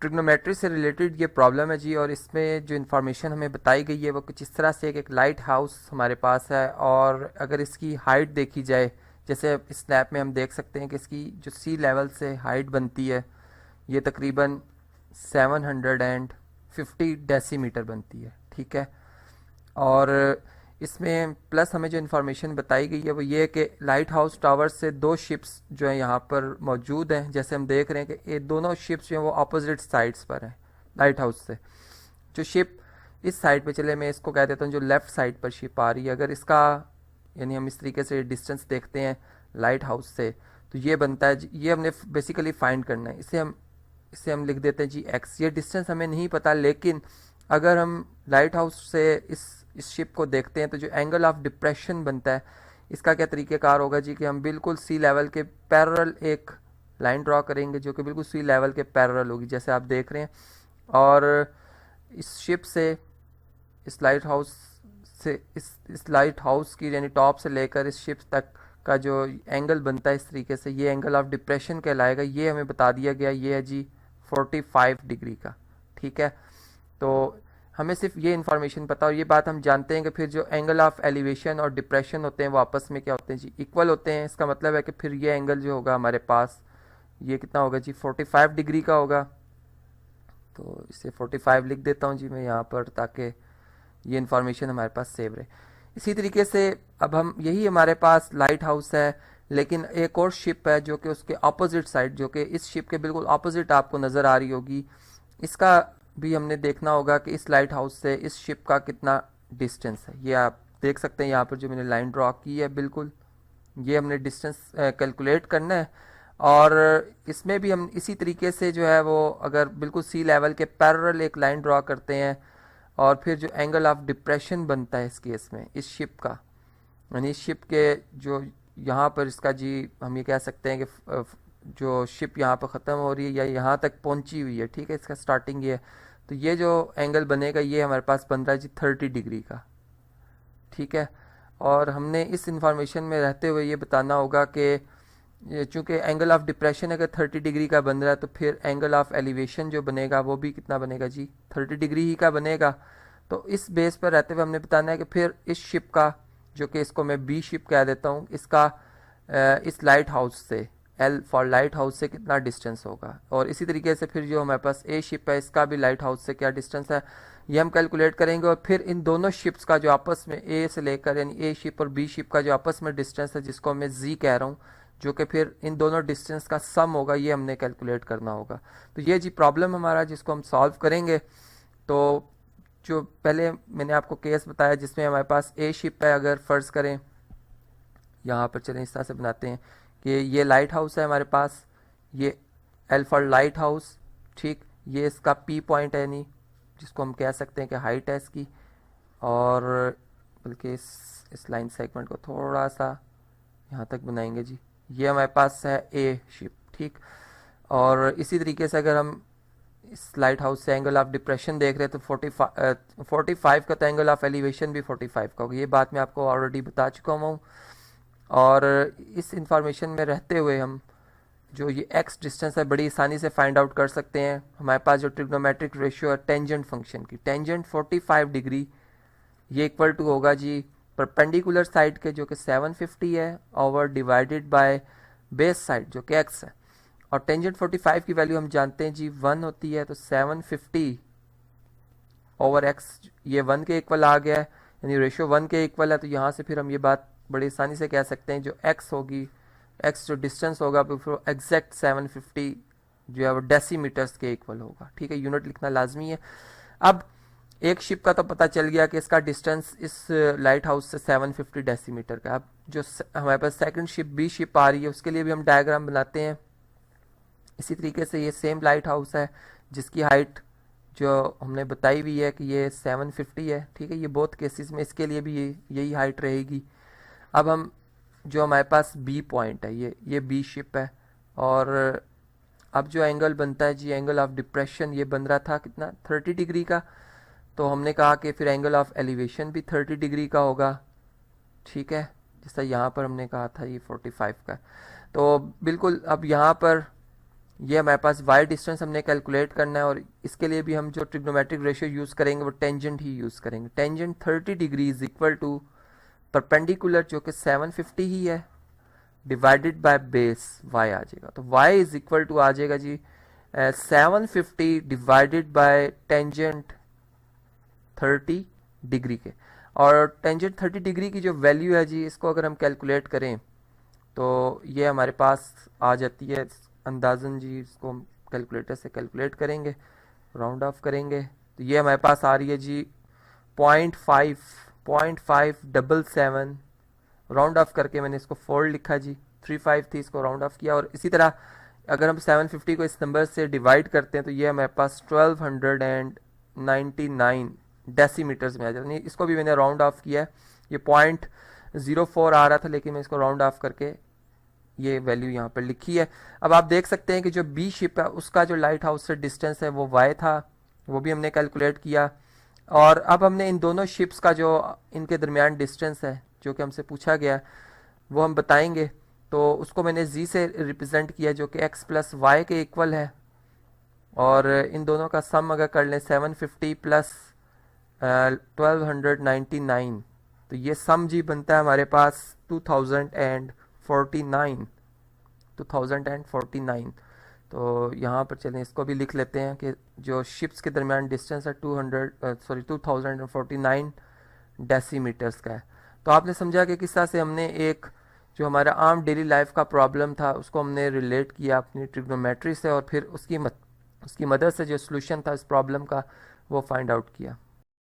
Trigonometry से related ये problem है जी, और इसमें जो इन्फॉर्मेशन हमें बताई गई है वो कुछ इस तरह से कि एक लाइट हाउस हमारे पास है, और अगर इसकी हाइट देखी जाए, जैसे इस स्नैप में हम देख सकते हैं कि इसकी जो सी लेवल से हाइट बनती है ये तकरीबन 750 डेसीमीटर बनती है, ठीक है। और इसमें प्लस हमें जो इन्फॉर्मेशन बताई गई है वो ये है कि लाइट हाउस टावर से दो शिप्स जो हैं यहाँ पर मौजूद हैं। जैसे हम देख रहे हैं कि ये दोनों शिप्स जो हैं वो अपोजिट साइड्स पर हैं लाइट हाउस से। जो शिप इस साइड पे चले, मैं इसको कह देता हूँ जो लेफ़्ट साइड पर शिप आ रही है, अगर इसका यानी हम इस तरीके से डिस्टेंस देखते हैं लाइट हाउस से, तो ये बनता है, ये हमने बेसिकली फाइंड करना है। इसे हम लिख देते हैं जी एक्स। ये डिस्टेंस हमें नहीं पता, लेकिन अगर हम लाइट हाउस से इस शिप को देखते हैं तो जो एंगल ऑफ डिप्रेशन बनता है, इसका क्या तरीक़ेकार होगा जी कि हम बिल्कुल सी लेवल के पैरेलल एक लाइन ड्रॉ करेंगे जो कि बिल्कुल सी लेवल के पैरेलल होगी, जैसे आप देख रहे हैं। और इस शिप से इस लाइट हाउस से इस लाइट हाउस की यानी टॉप से लेकर इस शिप तक का जो एंगल बनता है इस तरीके से, ये एंगल ऑफ डिप्रेशन कहलाएगा। ये हमें बता दिया गया, ये है जी 45 डिग्री का, ठीक है। तो हमें सिर्फ ये इन्फॉर्मेशन पता, और ये बात हम जानते हैं कि फिर जो एंगल ऑफ एलिवेशन और डिप्रेशन होते हैं वो आपस में क्या होते हैं जी, इक्वल होते हैं। इसका मतलब है कि फिर ये एंगल जो होगा हमारे पास, ये कितना होगा जी 45 डिग्री का होगा। तो इसे 45 लिख देता हूँ जी मैं यहाँ पर, ताकि ये इन्फॉर्मेशन हमारे पास सेव रहे। इसी तरीके से अब हम यही हमारे पास लाइट हाउस है, लेकिन एक और शिप है जो कि उसके अपोजिट साइड, जो कि इस शिप के बिल्कुल अपोजिट आपको नज़र आ रही होगी। इसका भी हमने देखना होगा कि इस लाइट हाउस से इस शिप का कितना डिस्टेंस है। ये आप देख सकते हैं यहाँ पर जो मैंने लाइन ड्रॉ की है, बिल्कुल ये हमने डिस्टेंस कैलकुलेट करना है। और इसमें भी हम इसी तरीके से जो है वो अगर बिल्कुल सी लेवल के पैरेलल एक लाइन ड्रॉ करते हैं, और फिर जो एंगल ऑफ डिप्रेशन बनता है इस केस में इस शिप का, यानी इस शिप के जो यहाँ पर इसका जी हम ये कह सकते हैं कि जो शिप यहाँ पर ख़त्म हो रही है या यहाँ तक पहुँची हुई है, ठीक है, इसका स्टार्टिंग ये है। तो ये जो एंगल बनेगा ये हमारे पास बन रहा है जी 30 डिग्री का, ठीक है। और हमने इस इंफॉर्मेशन में रहते हुए ये बताना होगा कि चूँकि एंगल ऑफ डिप्रेशन अगर 30 डिग्री का बन रहा है, तो फिर एंगल ऑफ एलिवेशन जो बनेगा वो भी कितना बनेगा जी 30 डिग्री ही का बनेगा। तो इस बेस पर रहते हुए हमने बताना है कि फिर इस शिप का, जो कि इसको मैं बी शिप कह देता हूँ, इसका इस लाइट हाउस से एल फॉर लाइट हाउस से कितना डिस्टेंस होगा। और इसी तरीके से फिर जो हमारे पास ए शिप है, इसका भी लाइट हाउस से क्या डिस्टेंस है ये हम कैलकुलेट करेंगे। और फिर इन दोनों शिप्स का जो आपस में ए से लेकर यानी ए शिप और बी शिप का जो आपस में डिस्टेंस है, जिसको मैं जी कह रहा हूँ, जो कि फिर इन दोनों डिस्टेंस का सम होगा, ये हमने कैलकुलेट करना होगा। तो ये जी प्रॉब्लम हमारा जिसको हम सॉल्व करेंगे। तो जो पहले मैंने आपको केस बताया जिसमें हमारे पास ए शिप है, अगर फ़र्ज़ करें यहाँ पर चलें इस तरह से बनाते हैं कि ये लाइट हाउस है हमारे पास, ये एल फॉर लाइट हाउस, ठीक, ये इसका पी पॉइंट है, यानी जिसको हम कह सकते हैं कि हाइट है इसकी। और बल्कि इस लाइन सेगमेंट को थोड़ा सा यहाँ तक बनाएंगे जी, ये हमारे पास है ए शिप, ठीक। और इसी तरीके से अगर हम इस लाइट हाउस से एंगल ऑफ डिप्रेशन देख रहे हैं तो 45 का, तो एंगल ऑफ एलिवेशन भी 45 का होगा। ये बात मैं आपको ऑलरेडी बता चुका हूँ। और इस इंफॉर्मेशन में रहते हुए हम जो ये एक्स डिस्टेंस है बड़ी आसानी से फाइंड आउट कर सकते हैं। हमारे पास जो ट्रिग्नोमेट्रिक रेशियो है टेंजेंट फंक्शन की, टेंजेंट 45 डिग्री, ये इक्वल टू होगा जी परपेंडिकुलर साइड के जो कि 750 है over divided by base side जो कि एक्स है। और टेंजेंट 45 की वैल्यू हम जानते हैं जी 1 होती है, तो 750 ओवर एक्स ये 1 के इक्वल आ गया है, यानी रेशियो 1 के इक्वल है। तो यहाँ से फिर हम ये बात बड़ी आसानी से कह सकते हैं जो एक्स होगी, एक्स जो डिस्टेंस होगा फिर एग्जैक्ट 750 जो है वो डेसीमीटर्स के इक्वल होगा, ठीक है। यूनिट लिखना लाजमी है। अब एक शिप का तो पता चल गया कि इसका डिस्टेंस इस लाइट हाउस से 750 डेसीमीटर का। अब जो हमारे पास सेकंड शिप बी शिप आ रही है उसके लिए भी हम डायग्राम बनाते हैं। इसी तरीके से ये सेम लाइट हाउस है जिसकी हाइट जो हमने बताई हुई है कि ये 750 है, ठीक है। ये बोथ केसेस में इसके लिए भी यही हाइट रहेगी। अब हम जो हमारे पास बी पॉइंट है, ये बी शिप है, और अब जो एंगल बनता है जी एंगल ऑफ डिप्रेशन ये बन रहा था कितना 30 डिग्री का। तो हमने कहा कि फिर एंगल ऑफ एलिवेशन भी 30 डिग्री का होगा, ठीक है, जैसा यहाँ पर हमने कहा था ये 45 का। तो बिल्कुल अब यहाँ पर ये हमारे पास वाई डिस्टेंस हमने कैलकुलेट करना है, और इसके लिए भी हम जो ट्रिग्नोमेट्रिक रेशियो यूज़ करेंगे वो टेंजेंट ही यूज़ करेंगे। Tangent 30 degree is equal to perpendicular जो कि 750 ही है डिवाइडेड बाय बेस y आ जाएगा। तो y इज इक्वल टू आ जाएगा जी 750 डिवाइडेड बाय टेंजेंट 30 डिग्री के। और टेंजेंट 30 डिग्री की जो वैल्यू है जी, इसको अगर हम कैलकुलेट करें तो ये हमारे पास आ जाती है अंदाजन जी, इसको हम कैलकुलेटर से कैलकुलेट करेंगे, राउंड ऑफ करेंगे तो ये हमारे पास आ रही है जी 0.577, राउंड ऑफ करके मैंने इसको 4 लिखा जी, 35 थी, इसको राउंड ऑफ किया। और इसी तरह अगर हम 750 को इस नंबर से डिवाइड करते हैं तो ये हमारे पास 1299 डेसीमीटर्स में आ जाता है। इसको भी मैंने राउंड ऑफ किया है, ये 0.04 आ रहा था लेकिन मैं इसको राउंड ऑफ करके ये वैल्यू यहाँ पर लिखी है। अब आप देख सकते हैं कि जो बी शिप है उसका जो लाइट हाउस से डिस्टेंस है वो y था, वो भी हमने कैलकुलेट किया। और अब हमने इन दोनों शिप्स का जो इनके दरमियान डिस्टेंस है जो कि हमसे पूछा गया वो हम बताएंगे, तो उसको मैंने z से रिप्रेजेंट किया जो कि x प्लस वाई के इक्वल है। और इन दोनों का सम अगर कर लें 750 प्लस 1299 तो ये सम जी बनता है हमारे पास 2049। तो यहाँ पर चलें इसको भी लिख लेते हैं कि जो शिप्स के दरमियान डिस्टेंस है 2049 डेसीमीटर्स का है। तो आपने समझा कि किस तरह से हमने एक जो हमारा आम डेली लाइफ का प्रॉब्लम था उसको हमने रिलेट किया अपनी ट्रिग्नोमेट्री से, और फिर उसकी मदद से जो सोल्यूशन था इस प्रॉब्लम का वो फाइंड आउट किया।